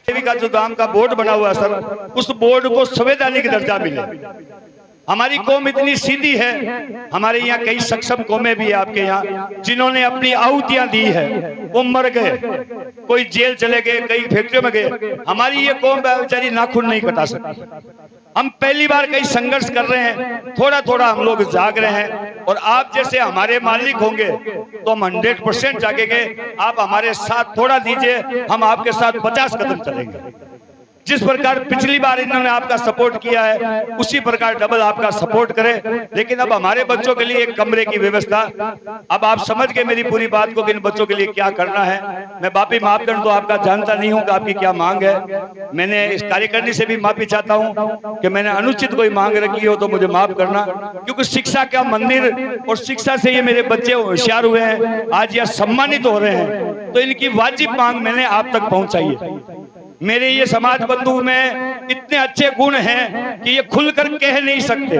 देवी का जो नाम का बोर्ड बना हुआ है सर, उस बोर्ड को संवैधानिक दर्जा मिले। हमारी कौम इतनी सीधी है, हमारे यहाँ कई सक्षम कौमें भी है आपके यहाँ, जिन्होंने अपनी आहुतियां दी है, वो मर गए, कोई जेल चले गए, कई फैक्ट्रियों में गए। हमारी ये कौम बेचारी नाखून नहीं कटा सकती। हम पहली बार कई संघर्ष कर रहे हैं, थोड़ा थोड़ा हम लोग जाग रहे हैं, और आप जैसे हमारे मालिक होंगे तो हम 100% जागेंगे। आप हमारे साथ थोड़ा दीजिए, हम आपके साथ 50 कदम चलेंगे। जिस प्रकार पिछली बार इन्होंने आपका सपोर्ट किया है, उसी प्रकार डबल आपका सपोर्ट करें। लेकिन अब हमारे बच्चों के लिए एक कमरे की व्यवस्था, अब आप समझ गए मेरी पूरी बात को कि इन बच्चों के लिए क्या करना है। मैं बापी मापदंड तो आपका जानता नहीं हूं कि आपकी क्या मांग है। मैंने इस कार्यकारिणी से भी माफी चाहता हूं कि मैंने अनुचित कोई मांग रखी हो तो मुझे माफ करना, क्योंकि शिक्षा का मंदिर और शिक्षा से ये मेरे बच्चे होशियार हुए हैं, आज यह सम्मानित हो रहे हैं, तो इनकी वाजिब मांग मैंने आप तक पहुंचाई है। मेरे ये समाज बंधु में इतने अच्छे गुण हैं कि ये खुलकर कह नहीं सकते।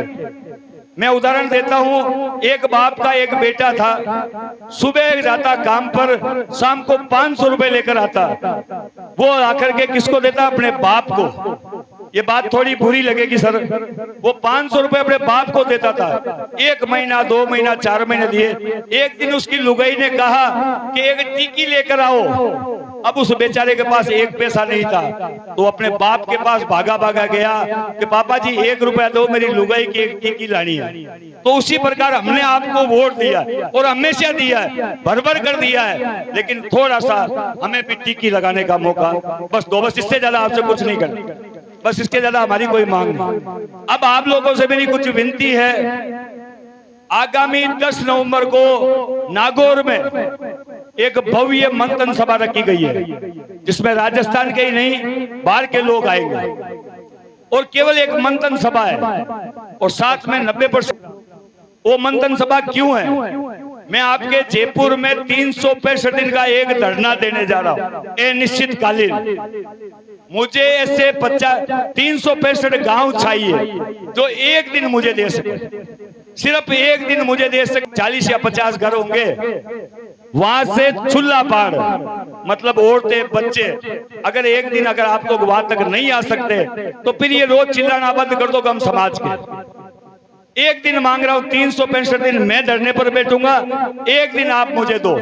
मैं उदाहरण देता हूं, एक बाप का एक बेटा था, सुबह जाता काम पर, शाम को 500 रुपए लेकर आता, वो आकर के किसको देता? अपने बाप को। ये बात थोड़ी बुरी लगेगी सर, वो 500 रुपए अपने बाप को देता था। 1 महीना, 2 महीना, 4 महीने दिए। एक दिन उसकी लुगाई ने कहा कि एक टिकी लेकर आओ। अब उस बेचारे के पास 1 पैसा नहीं था, तो अपने बाप के पास भागा भागा गया कि पापा जी 1 रुपया दो, मेरी लुगाई की एक टिकी लानी है। तो उसी प्रकार हमने आपको वोट दिया और हमेशा दिया है, भर भर कर दिया है, लेकिन थोड़ा सा हमें भी टिकी लगाने का मौका, बस दो, बस इससे ज्यादा आपसे कुछ नहीं करना, बस इसके ज्यादा हमारी कोई मांग नहीं। अब आप लोगों से मेरी कुछ विनती है, आगामी 10 नवंबर को नागौर में एक भव्य मंथन सभा रखी गई है, जिसमें राजस्थान के ही नहीं बाहर के लोग आएंगे, और केवल एक मंथन सभा है, और साथ में 90%। वो मंथन सभा क्यों है? मैं आपके जयपुर में 365 दिन का एक धरना देने जा रहा हूं, अनिश्चितकालीन। मुझे ऐसे 365 गांव चाहिए जो एक दिन मुझे दे सके, सिर्फ एक दिन मुझे दे सके। 40 या 50 घर होंगे, वहां से चूल्हा पार, मतलब औरतें, बच्चे, अगर एक दिन अगर आप लोग वहां तक नहीं आ सकते तो फिर ये रोज चिल्लाना बंद कर दो हम समाज के। एक दिन मांग रहा हूं, 365 दिन मैं धरने पर बैठूंगा, एक दिन आप मुझे दो।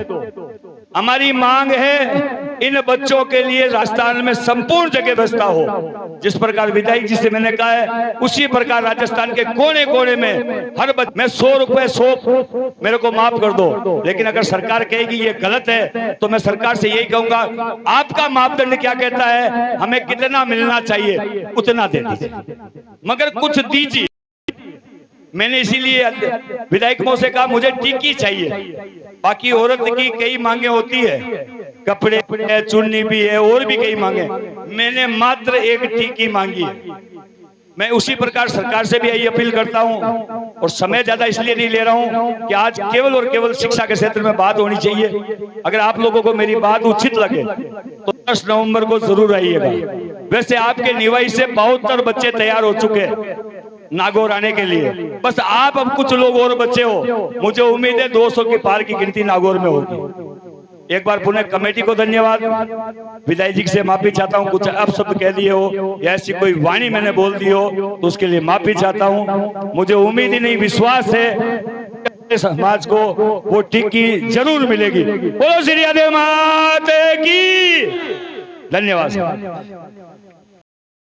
हमारी मांग है इन बच्चों के लिए राजस्थान में संपूर्ण जगह व्यवस्था हो। जिस प्रकार विधायक जी से मैंने कहा है, उसी प्रकार राजस्थान के कोने कोने में हर बच्चे, मैं 100 रुपए 100 मेरे को माफ कर दो, लेकिन अगर सरकार कहेगी ये गलत है तो मैं सरकार से यही कहूंगा, आपका मापदंड क्या कहता है, हमें कितना मिलना चाहिए उतना दे दीजिए, मगर कुछ दीजिए। मैंने इसीलिए विधायक महोदय से कहा मुझे टिकी चाहिए, बाकी औरत की कई मांगे होती है, कपड़े है, चुन्नी भी है, और भी कई मांगे, मैंने मात्र एक टिकी मांगी है। मैं उसी प्रकार सरकार से भी यही अपील करता हूं, और समय ज्यादा इसलिए नहीं ले रहा हूं कि आज केवल और केवल शिक्षा के क्षेत्र में बात होनी चाहिए। अगर आप लोगों को मेरी बात उचित लगे तो 10 नवंबर को जरूर आइएगा। वैसे आपके निवाई से 72 बच्चे तैयार हो चुके हैं नागौर आने के लिए, बस आप अब कुछ लोग और बच्चे हो, मुझे उम्मीद है 200 के पार की गिनती नागौर में होगी। एक बार पुनः कमेटी को धन्यवाद, विधायक जी से माफी चाहता हूं, कुछ अपशब्द कह दिए हो या ऐसी कोई वाणी मैंने बोल दी हो तो उसके लिए माफी चाहता हूं। मुझे उम्मीद ही नहीं, विश्वास है समाज को वो टिक्की जरूर मिलेगी। बोलो श्री आदित्य माता की धन्यवाद।